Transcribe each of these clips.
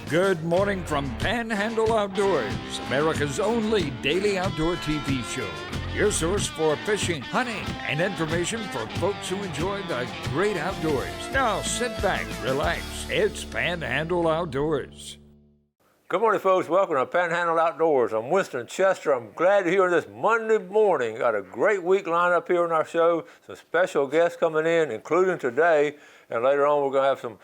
Good morning from Panhandle Outdoors, America's only daily outdoor TV show. Your source for fishing, hunting, and information for folks who enjoy the great outdoors. Now sit back, relax. It's Panhandle Outdoors. Good morning, folks. Welcome to Panhandle Outdoors. I'm Winston Chester. I'm glad you're here this Monday morning. Got a great week lined up here on our show. Some special guests coming in, including today. And later on, we're going to have some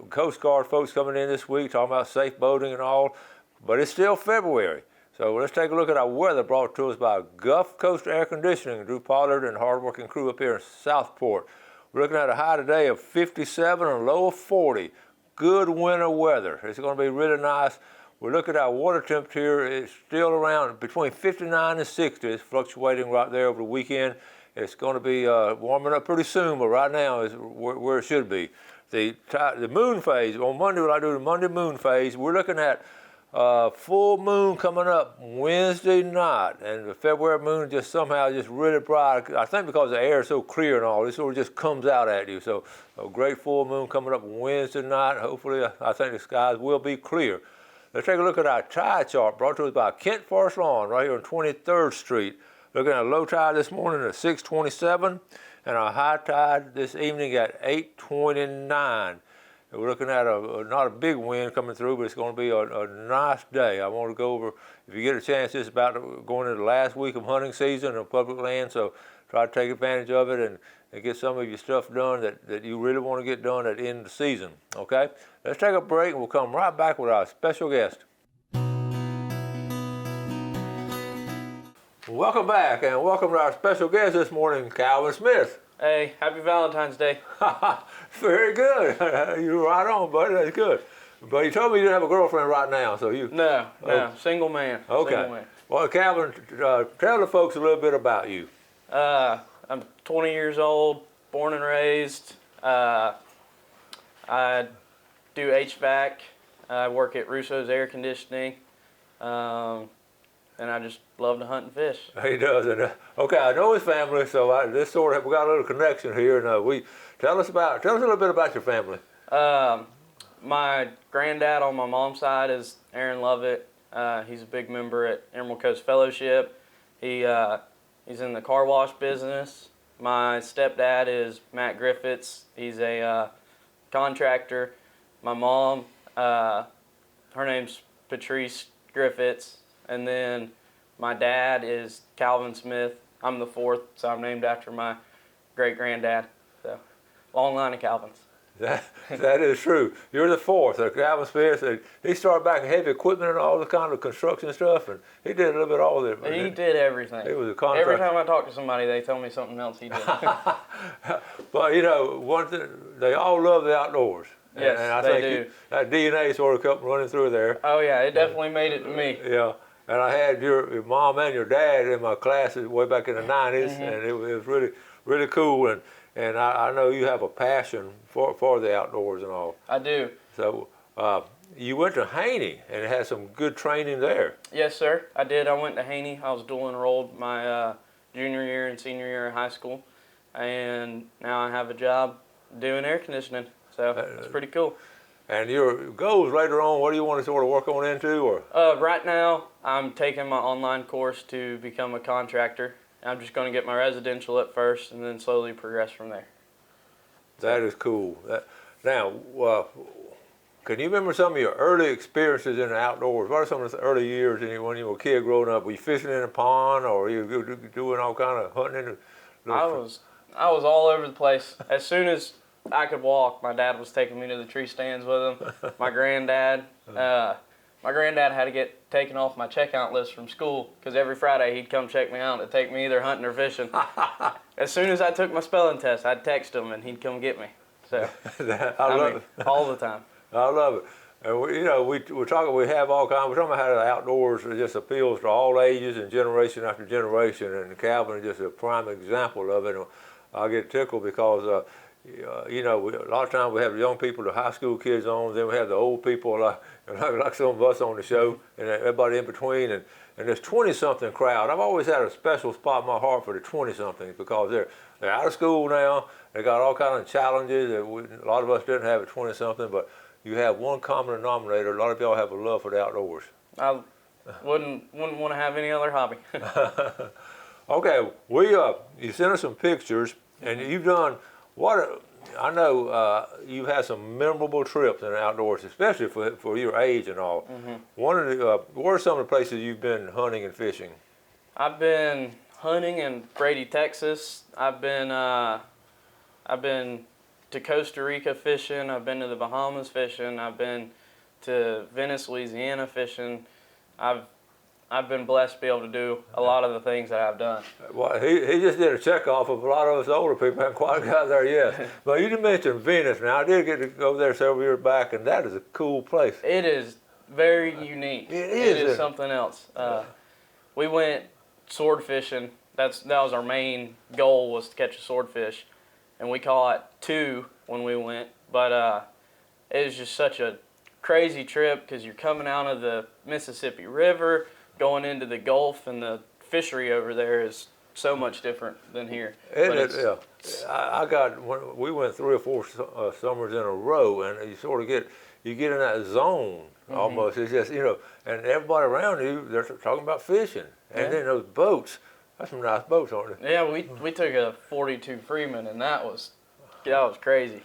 Coast Guard folks coming in this week talking about safe boating and all. But it's still February. So let's take a look at our weather brought to us by Gulf Coast Air Conditioning, Drew Pollard and hardworking crew up here in Southport. We're looking at a high today of 57 and a low of 40. Good winter weather. It's going to be really nice. We look at our water temperature. It's still around between 59 and 60. It's fluctuating right there over the weekend. It's going to be warming up pretty soon, but right now is where it should be. The moon phase, on Monday when I do the Monday moon phase, we're looking at full moon coming up Wednesday night, and the February moon just somehow just really bright. I think because the air is so clear and all, it sort of just comes out at you. So a great full moon coming up Wednesday night. Hopefully, I think the skies will be clear. Let's take a look at our tide chart brought to us by Kent Forest Lawn right here on 23rd Street. Looking at a low tide this morning at 6:27, and our high tide this evening at 8:29. We're looking at not a big wind coming through, but it's going to be a nice day. I want to go over, if you get a chance, it's about going into the last week of hunting season on public land, so try to take advantage of it and get some of your stuff done that you really want to get done at the end of the season, okay? Let's take a break, and we'll come right back with our special guest. Welcome back, and welcome to our special guest this morning, Calvin Smith. Hey, happy Valentine's Day. Very good. You're right on, buddy. That's good. But you told me you didn't have a girlfriend right now, so you... No, single man. Okay. Single man. Well, Calvin, tell the folks a little bit about you. I'm 20 years old, born and raised. I do HVAC. I work at Russo's Air Conditioning. And I just love to hunt and fish. He does. And, okay, I know his family, so we got a little connection here. And tell us a little bit about your family. My granddad on my mom's side is Aaron Lovett. He's a big member at Emerald Coast Fellowship. He's in the car wash business. My stepdad is Matt Griffiths. He's a contractor. My mom, her name's Patrice Griffiths. And then my dad is Calvin Smith. I'm the fourth, so I'm named after my great-granddad. So, long line of Calvins. That is true. You're the fourth. Calvin Smith, he started back in heavy equipment and all the kind of construction stuff, and he did a little bit of all of it. He did everything. He was a contractor. Every time I talk to somebody, they tell me something else he did. But, one thing, they all love the outdoors. Yes, and I they think do. That DNA sort of kept running through there. Oh, yeah, it definitely made it to me. Yeah. And I had your mom and your dad in my classes way back in the 90s, and it was really, really cool. And I know you have a passion for the outdoors and all. I do. So you went to Haney and had some good training there. Yes, sir. I did. I went to Haney. I was dual enrolled my junior year and senior year of high school. And now I have a job doing air conditioning. So it's pretty cool. And your goals later on, what do you want to sort of work on into? Or right now, I'm taking my online course to become a contractor. I'm just going to get my residential at first and then slowly progress from there. That is cool. Now, can you remember some of your early experiences in the outdoors? What are some of the early years when you were a kid growing up? Were you fishing in a pond, or were you doing all kind of hunting? I was all over the place. As soon as I could walk, my dad was taking me to the tree stands with him. My granddad had to get taken off my checkout list from school because every Friday he'd come check me out to take me either hunting or fishing. As soon as I took my spelling test, I'd text him and he'd come get me. So I love it all the time. I love it. And we're talking. We have all kinds. We're talking about how the outdoors just appeals to all ages and generation after generation. And Calvin is just a prime example of it. And I get tickled because. A lot of times we have young people, the high school kids on, then we have the old people like some of us on the show, and everybody in between, and this 20-something crowd. I've always had a special spot in my heart for the 20-somethings because they're out of school now. They got all kinds of challenges that a lot of us didn't have at 20-something, but you have one common denominator. A lot of y'all have a love for the outdoors. I wouldn't want to have any other hobby. Okay, you sent us some pictures, and you've done I know you've had some memorable trips in the outdoors, especially for your age and all. One of the where are some of the places you've been hunting and fishing? I've been hunting in Brady, Texas. I've been to Costa Rica fishing. I've been to the Bahamas fishing. I've been to Venice, Louisiana fishing. I've been blessed to be able to do a lot of the things that I've done. Well, he just did a check off of a lot of us older people. Haven't quite got there yet. But you did mention Venice. Now I did get to go there several years back, and that is a cool place. It is very unique. It is something else. We went sword fishing. That was our main goal, was to catch a swordfish, and we caught 2 when we went. But it was just such a crazy trip because you're coming out of the Mississippi River, going into the Gulf, and the fishery over there is so much different than here. Yeah. We went 3 or 4 summers in a row, and you sort of get in that zone almost. It's just, and everybody around you, they're talking about fishing. And then those boats, that's some nice boats, aren't they? Yeah, we took a 42 Freeman, and that was crazy.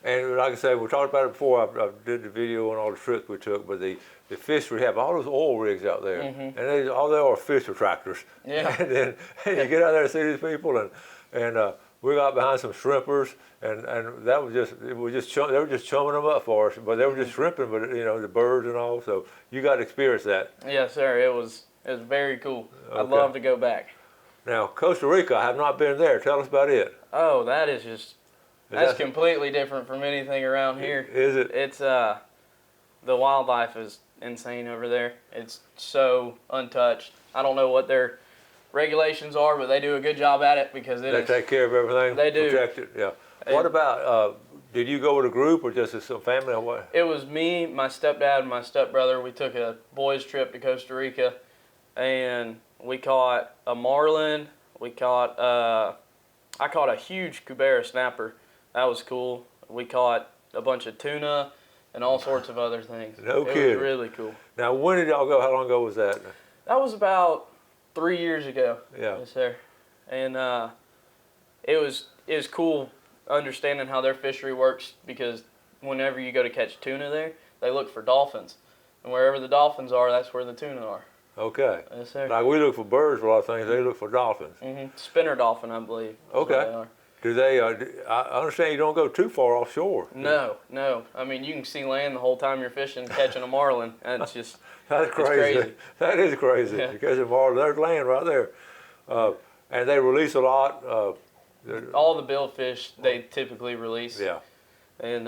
And like I said, we talked about it before. I did the video on all the trips we took, but the fish we have, all those oil rigs out there, and all they are fish attractors. Yeah. And then you get out there and see these people, and we got behind some shrimpers, and that was they were just chumming them up for us, but they were just shrimping, but the birds and all. So you got to experience that. Yes, sir. It was very cool. Okay. I'd love to go back. Now Costa Rica, I have not been there. Tell us about it. Oh, that is just. That's completely different from anything around here. Is it? It's the wildlife is insane over there. It's so untouched. I don't know what their regulations are, but they do a good job at it because they take care of everything. They do. Protect it. Yeah. What about? Did you go with a group or just some family or what? It was me, my stepdad, and my stepbrother. We took a boys' trip to Costa Rica, and we caught a marlin. I caught a huge Cubera snapper. That was cool. We caught a bunch of tuna and all sorts of other things. No kidding. It was really cool. Now, when did y'all go? How long ago was that? That was about 3 years ago. Yeah. Yes, sir. And it was cool understanding how their fishery works, because whenever you go to catch tuna there, they look for dolphins. And wherever the dolphins are, that's where the tuna are. Okay. Yes, sir. Like we look for birds for a lot of things, they look for dolphins. Spinner dolphin, I believe. Okay. Do they? I understand you don't go too far offshore. No. I mean, you can see land the whole time you're fishing, catching a marlin. That's just that's crazy. That is crazy. Yeah. You catch a marlin, there's land right there, and they release a lot. All the billfish they typically release. Yeah. And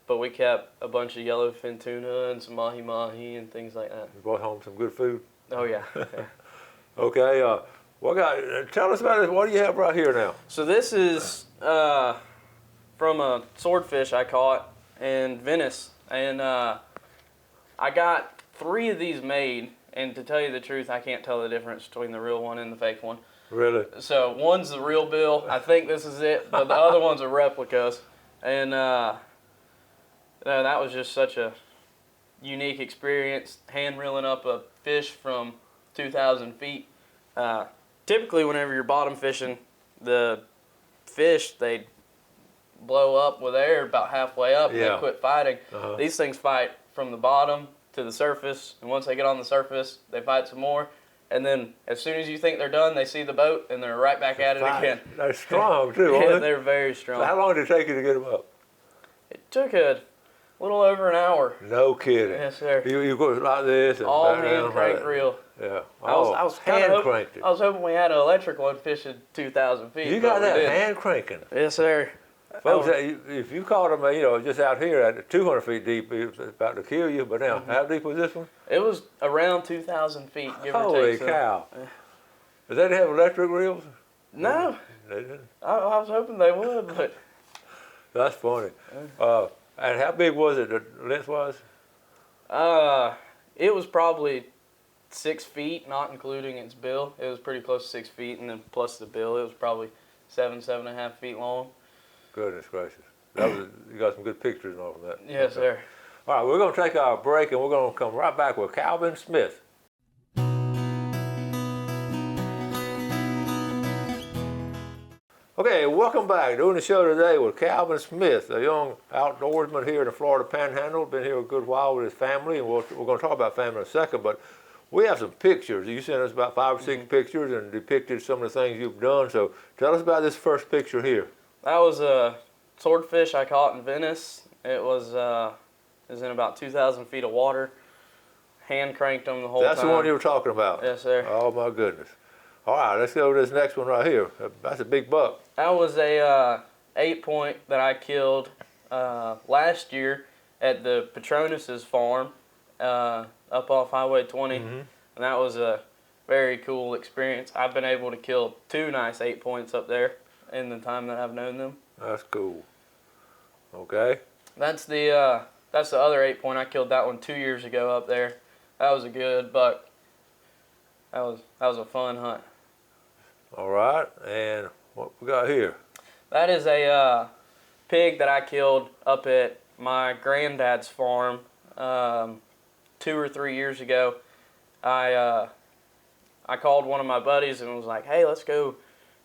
but we kept a bunch of yellowfin tuna and some mahi-mahi and things like that. You brought home some good food. Oh yeah. Okay. Tell us about it. What do you have right here now? So this is from a swordfish I caught in Venice, and I got 3 of these made. And to tell you the truth, I can't tell the difference between the real one and the fake one. Really? So one's the real bill. I think this is it, but the other ones are replicas. And that was just such a unique experience, hand reeling up a fish from 2,000 feet. Typically, whenever you're bottom fishing, the fish, they blow up with air about halfway up and they quit fighting. These things fight from the bottom to the surface, and once they get on the surface, they fight some more. And then as soon as you think they're done, they see the boat and they're right back at it again. They're strong too, aren't Yeah, they? they're very strong. So how long did it take you to get them up? It took a little over an hour. No kidding. Yes, sir. You go like this and All back hand down crank like that. reel. Yeah. I was hand cranked it. I was hoping we had an electric one fishing 2,000 feet. You got but we that didn't. hand cranking. Yes, sir. Folks, if you caught them, just out here at 200 feet deep, it was about to kill you. But now, how deep was this one? It was around 2,000 feet, give or Holy take. cow! Did they have electric reels? No, They didn't. I was hoping they would, but That's funny. And how big was it, lengthwise? it was probably 6 feet, not including its bill. It was pretty close to 6 feet, and then plus the bill, it was probably 7.5 feet long. Goodness gracious! You got some good pictures and all from that. Yes, sir. All right, we're going to take our break, and we're going to come right back with Calvin Smith. Okay, welcome back. Doing the show today with Calvin Smith, a young outdoorsman here in the Florida Panhandle. Been here a good while with his family, and we're going to talk about family in a second, but we have some pictures. You sent us about 5 or 6 pictures and depicted some of the things you've done, so tell us about this first picture here. That was a swordfish I caught in Venice. It was in about 2,000 feet of water. Hand cranked them the whole time. That's the one you were talking about? Yes, sir. Oh, my goodness. All right, let's go to this next one right here. That's a big buck. That was a 8-point that I killed last year at the Patronus's farm up off Highway 20, and that was a very cool experience. I've been able to kill 2 nice 8-points up there in the time that I've known them. That's cool. Okay. That's the other 8-point. I killed that one 2 years ago up there. That was a good buck. That was a fun hunt. All right, and what we got here? That is a pig that I killed up at my granddad's farm 2 or 3 years ago. I called one of my buddies and was like, "Hey, let's go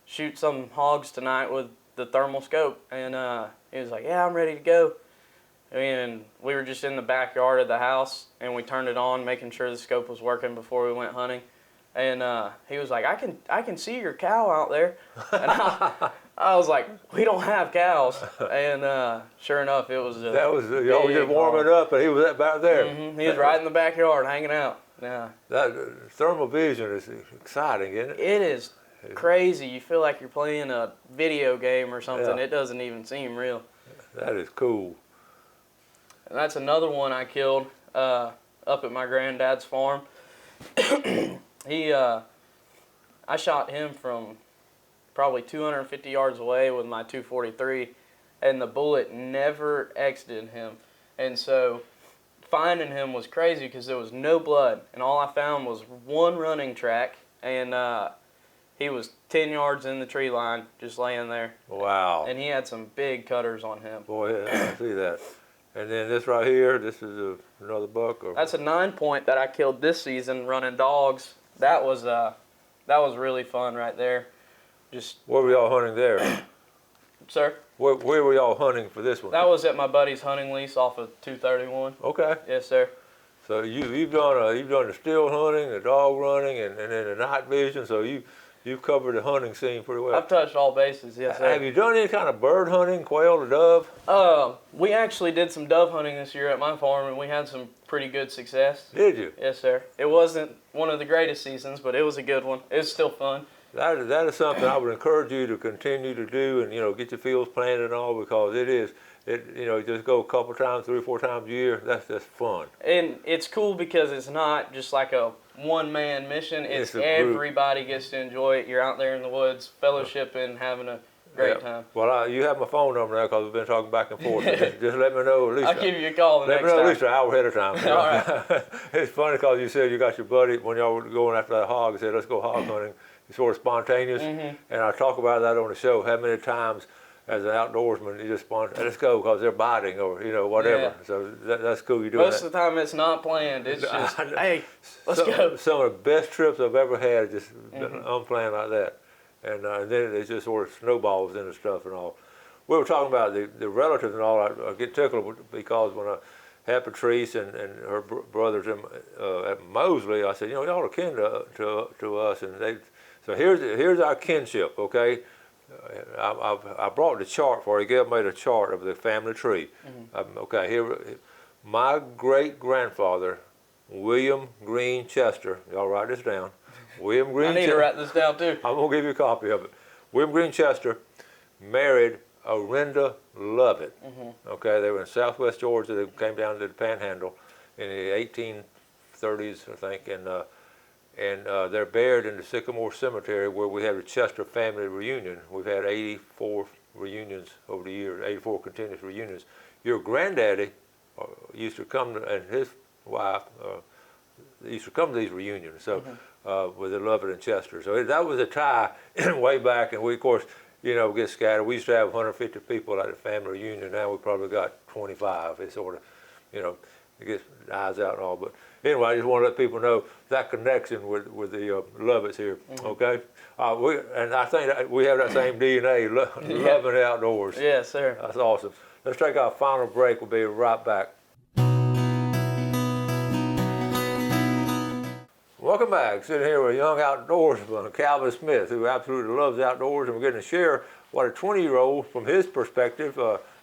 shoot some hogs tonight with the thermal scope." And he was like, "Yeah, I'm ready to go." And we were just in the backyard of the house, and we turned it on, making sure the scope was working before we went hunting. And he was like, I can see your cow out there." And I was like, "We don't have cows." And sure enough, it was that was y'all just warming up, and he was back there. He was right in the backyard hanging out. Yeah. That thermal vision is exciting, isn't it? It is crazy. You feel like you're playing a video game or something. Yeah. It doesn't even seem real. That is cool. And that's another one I killed up at my granddad's farm. I shot him from probably 250 yards away with my .243, and the bullet never exited him. And so finding him was crazy because there was no blood, and all I found was one running track, and he was 10 yards in the tree line, just laying there. Wow. And he had some big cutters on him. Boy, I see that. And then this right here, this is another buck? Or? That's a 9-point that I killed this season running dogs. That was really fun right there. Just where were y'all hunting there? Sir? Where were y'all hunting for this one? That was at my buddy's hunting lease off of 231. Okay. Yes, sir. So you've done the still hunting, the dog running, and then the night vision. So you've covered the hunting scene pretty well. I've touched all bases. Yes, sir. Have you done any kind of bird hunting, quail or dove? We actually did some dove hunting this year at my farm, and we had some pretty good success. Did you? Yes, sir. It wasn't one of the greatest seasons, but it was a good one. It was still fun. That is something I would encourage you to continue to do, and get your fields planted and all, because just go a couple times, 3 or 4 times a year. That's just fun. And it's cool because it's not just like a one-man mission. It's everybody gets to enjoy it. You're out there in the woods, fellowshipping, having a great time. Well, you have my phone number now because we've been talking back and forth. So just let me know at least. I'll give you a call next time. Let me know at least an hour ahead of time. All right. It's funny because you said you got your buddy, when y'all were going after that hog, you said, let's go hog hunting. It's sort of spontaneous. And I talk about that on the show, how many times as an outdoorsman, you just let's go because they're biting or, whatever. Yeah. So that's cool you do that. Most of the time it's not planned. It's just, hey, let's go. Some of the best trips I've ever had just unplanned like that. And then it just sort of snowballs into stuff and all. We were talking about the relatives and all. I get tickled because when I had Patrice and her brothers at Mosley, I said, y'all are kin to us. And so here's our kinship, okay? I brought the chart for you. Gail made a chart of the family tree. Okay, here, my great-grandfather, William Green Chester, y'all write this down. William Green I need to write this down too. I'm going to give you a copy of it. William Green Chester married Orinda Lovett. Okay, they were in southwest Georgia. They came down to the Panhandle in the 1830s, I think, and they're buried in the Sycamore Cemetery where we have the Chester family reunion. We've had 84 reunions over the years, 84 continuous reunions. Your granddaddy used to come, and his wife used to come to these reunions. So with the Lovett and Chester. So that was a tie way back, and we, of course, get scattered. We used to have 150 people at the family reunion. Now we probably got 25. It's sort of, it gets eyes out and all. But anyway, I just want to let people know that connection with the Lovitts here. Okay, and I think that we have that same DNA, loving the outdoors. Yes, sir. That's awesome. Let's take our final break. We'll be right back. Welcome back. Sitting here with a young outdoorsman, Calvin Smith, who absolutely loves outdoors, and we're getting to share what a 20-year-old, from his perspective,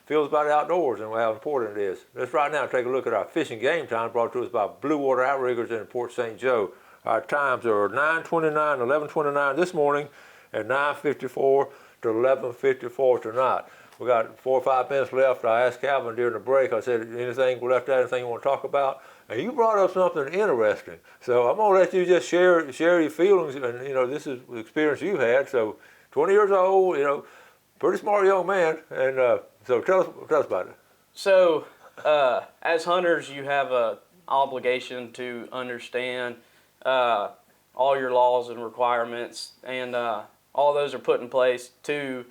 feels about the outdoors and how important it is. Let's right now take a look at our fishing game time brought to us by Blue Water Outriggers in Port St. Joe. Our times are 9:29, 11:29 this morning, and 9:54 to 11:54 tonight. We got 4 or 5 minutes left. I asked Calvin during the break, I said, anything left out, anything you want to talk about? And you brought up something interesting. So I'm going to let you just share your feelings, and this is the experience you've had. So 20 years old, pretty smart young man, and so tell us about it. So as hunters, you have a obligation to understand all your laws and requirements, and all those are put in place to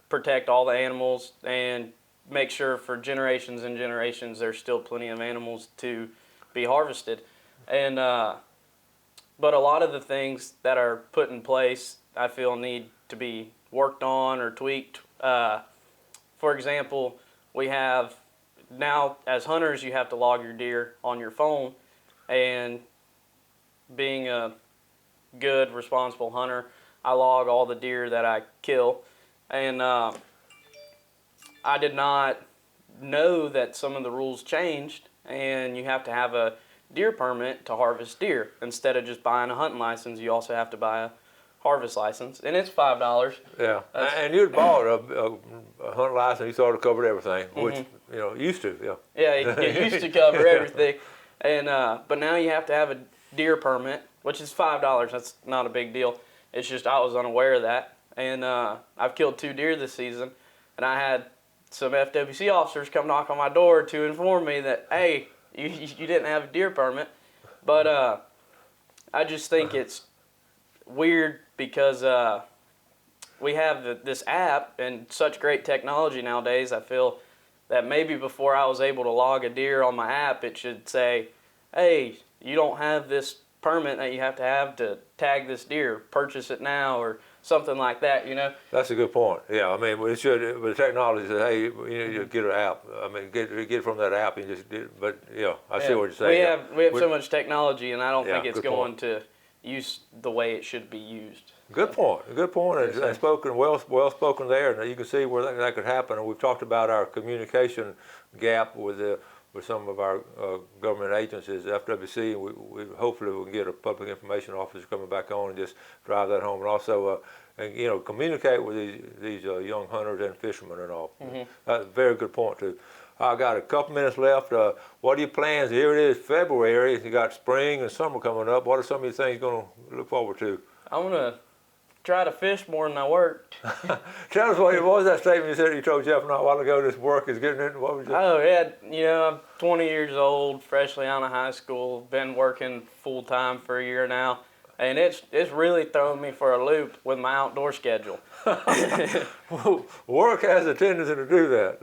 protect all the animals and make sure for generations and generations there's still plenty of animals to be harvested. And but a lot of the things that are put in place I feel need to be worked on or tweaked. For example, we have now, as hunters, you have to log your deer on your phone, and being a good, responsible hunter, I log all the deer that I kill, and I did not know that some of the rules changed, and you have to have a deer permit to harvest deer. Instead of just buying a hunting license, you also have to buy a harvest license, and it's $5. Yeah, and you'd bought a hunt license, you thought it covered everything, which, used to, yeah. Yeah, it used to cover everything, and but now you have to have a deer permit, which is $5. That's not a big deal. It's just I was unaware of that, and I've killed 2 deer this season, and I had some FWC officers come knock on my door to inform me that, hey, you didn't have a deer permit. But I just think it's weird because we have this app and such great technology nowadays. I feel that maybe before I was able to log a deer on my app, it should say, hey, you don't have this permit that you have to tag this deer, purchase it now, or something like that, That's a good point. Yeah, I mean, it should. But the technology says, hey, you need to get an app. I mean, get it from that app and just. But I see what you're saying. We have so much technology, and I don't think it's going to use the way it should be used. Good point. Good point. And spoken, well spoken there, and you can see where that could happen. And we've talked about our communication gap with some of our government agencies, FWC, and we hopefully we'll get a public information officer coming back on and just drive that home, and also communicate with these young hunters and fishermen and all. That's a very good point too. I got a couple minutes left. What are your plans? Here it is, February. You got spring and summer coming up. What are some of your things you're going to look forward to? I want to try to fish more than I worked. Tell us what was that statement you said you told Jeff not a while ago? This work is getting in. What was it? Oh yeah, I'm 20 years old, freshly out of high school. Been working full time for a year now, and it's really thrown me for a loop with my outdoor schedule. Work has a tendency to do that.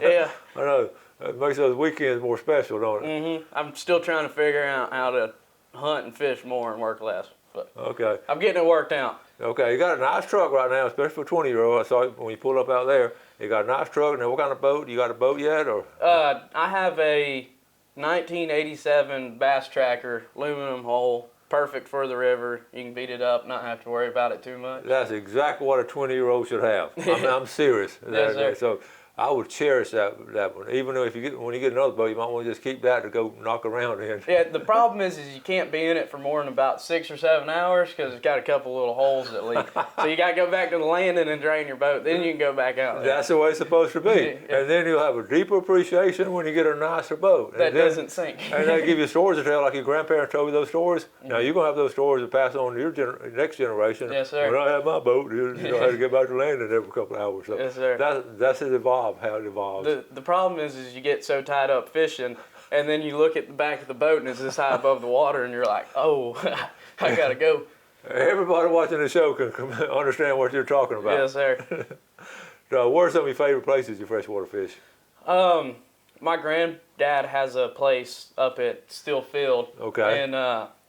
Yeah. I know. It makes those weekends more special, don't it? I'm still trying to figure out how to hunt and fish more and work less. But okay. I'm getting it worked out. Okay, you got a nice truck right now, especially for a 20-year-old. I saw it when you pull up out there. You got a nice truck. Now, what kind of boat? You got a boat yet, or? I have a 1987 Bass Tracker, aluminum hull, perfect for the river. You can beat it up, not have to worry about it too much. That's exactly what a 20-year-old should have. I'm serious. Yes, sir. So I would cherish that one. Even though when you get another boat, you might want to just keep that to go knock around in. Yeah, the problem is you can't be in it for more than about 6 or 7 hours because it's got a couple little holes that leak. So you got to go back to the landing and drain your boat. Then you can go back out there. That's the way it's supposed to be. Yeah. And then you'll have a deeper appreciation when you get a nicer boat. That doesn't sink. And they give you stories to tell, like your grandparents told you those stories. Now you're going to have those stories to pass on to your next generation. Yes, sir. When I had my boat, you know how to get back to landing every couple of hours. So yes, sir. That's how it evolves. The problem is you get so tied up fishing, and then you look at the back of the boat and it's this high above the water, and you're like, oh, I gotta go. Everybody watching the show can understand what you're talking about. Yes, sir. So, where are some of your favorite places you freshwater fish? My granddad has a place up at Steel Field. Okay. And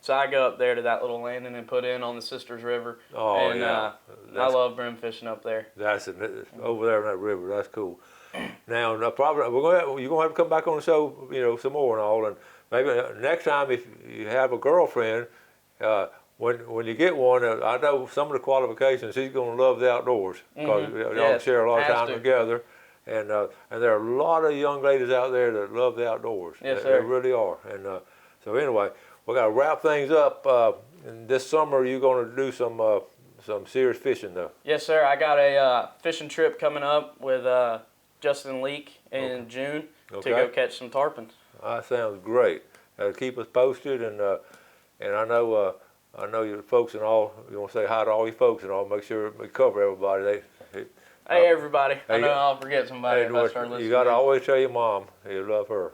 so I go up there to that little landing and put in on the Sisters River. Oh, and, yeah. I love brim fishing up there. That's over there in that river. That's cool. Now, probably you're gonna have to come back on the show, some more and all. And maybe next time, if you have a girlfriend, when you get one, I know some of the qualifications. She's gonna love the outdoors because y'all share a lot of time together. And there are a lot of young ladies out there that love the outdoors. Yes, They sir. really are. And so anyway, we got to wrap things up. And this summer, you're going to do some serious fishing, though. Yes, sir. I got a fishing trip coming up with Justin Leak in June to go catch some tarpon. That sounds great. Keep us posted, and I know your folks and all. You want to say hi to all your folks and all. Make sure we cover everybody. Hey, everybody. I know you- I'll forget somebody if I start listening. You got to always tell your mom you love her.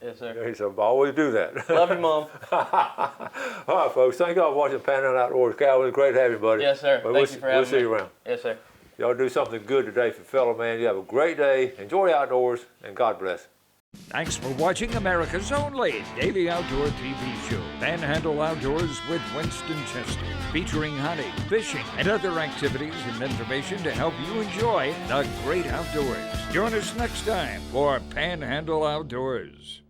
Yes, sir. So always do that. Love you, Mom. All right, folks. Thank y'all for watching Panhandle Outdoors. Cal, it was great to have you, buddy. Yes, sir. But Thank you for having me. We'll see you around. Yes, sir. Y'all do something good today for fellow man. You have a great day. Enjoy the outdoors, and God bless. Thanks for watching America's only daily outdoor TV show, Panhandle Outdoors with Winston Chester, featuring hunting, fishing, and other activities and information to help you enjoy the great outdoors. Join us next time for Panhandle Outdoors.